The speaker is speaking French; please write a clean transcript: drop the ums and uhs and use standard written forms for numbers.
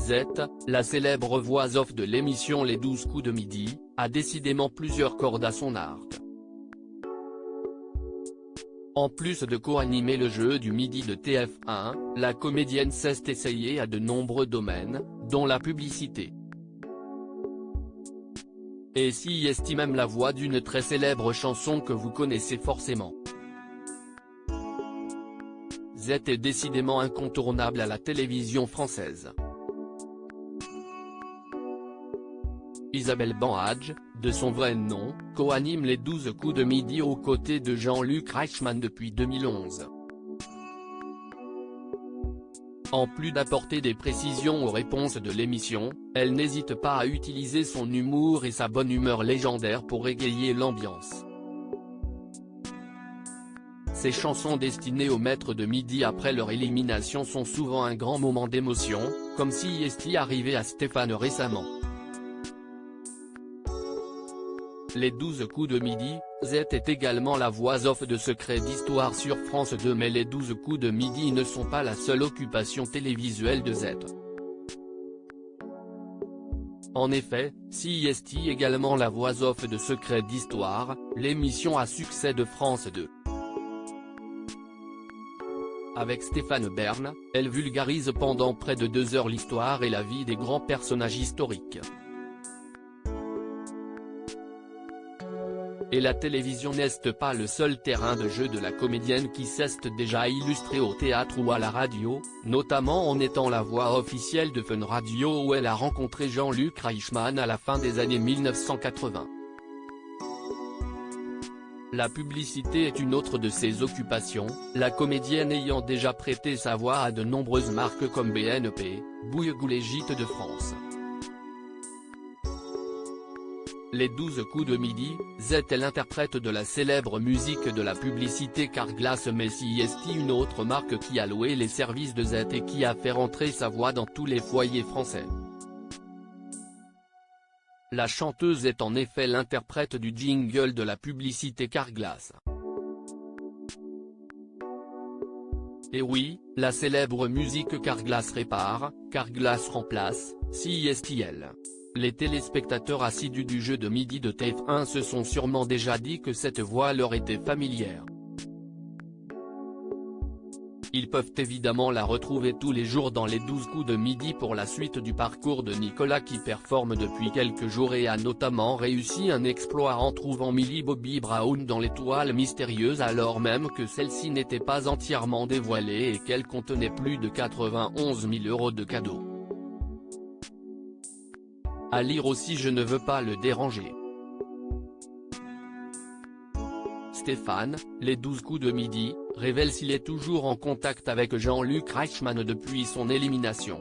Z, la célèbre voix off de l'émission Les 12 coups de midi, a décidément plusieurs cordes à son arc. En plus de co-animer le jeu du midi de TF1, la comédienne s'est essayée à de nombreux domaines, dont la publicité. Et s'y estimez même la voix d'une très célèbre chanson que vous connaissez forcément. Z est décidément incontournable à la télévision française. Isabelle Banhadj, de son vrai nom, co-anime les 12 coups de midi aux côtés de Jean-Luc Reichmann depuis 2011. En plus d'apporter des précisions aux réponses de l'émission, elle n'hésite pas à utiliser son humour et sa bonne humeur légendaire pour égayer l'ambiance. Ces chansons destinées aux maîtres de midi après leur élimination sont souvent un grand moment d'émotion, comme si est arrivé à Stéphane récemment. Les 12 coups de midi, Z est également la voix off de Secrets d'Histoire sur France 2, mais les 12 coups de midi ne sont pas la seule occupation télévisuelle de Z. En effet, si est également la voix off de Secrets d'Histoire, l'émission à succès de France 2. Avec Stéphane Bern, elle vulgarise pendant près de 2 heures l'histoire et la vie des grands personnages historiques. Et la télévision n'est pas le seul terrain de jeu de la comédienne qui s'est déjà illustrée au théâtre ou à la radio, notamment en étant la voix officielle de Fun Radio où elle a rencontré Jean-Luc Reichmann à la fin des années 1980. La publicité est une autre de ses occupations, la comédienne ayant déjà prêté sa voix à de nombreuses marques comme BNP, Bouygues et Gîtes de France. Les 12 coups de midi, Z est l'interprète de la célèbre musique de la publicité Carglass, mais si est une autre marque qui a loué les services de Z et qui a fait rentrer sa voix dans tous les foyers français. La chanteuse est en effet l'interprète du jingle de la publicité Carglass. Et oui, la célèbre musique Carglass répare, Carglass remplace, si est elle. Les téléspectateurs assidus du jeu de midi de TF1 se sont sûrement déjà dit que cette voix leur était familière. Ils peuvent évidemment la retrouver tous les jours dans les 12 coups de midi pour la suite du parcours de Nicolas qui performe depuis quelques jours et a notamment réussi un exploit en trouvant Millie Bobby Brown dans l'étoile mystérieuse alors même que celle-ci n'était pas entièrement dévoilée et qu'elle contenait plus de 91 000 € de cadeaux. À lire aussi Je ne veux pas le déranger. Stéphane, les 12 coups de midi, révèle s'il est toujours en contact avec Jean-Luc Reichmann depuis son élimination.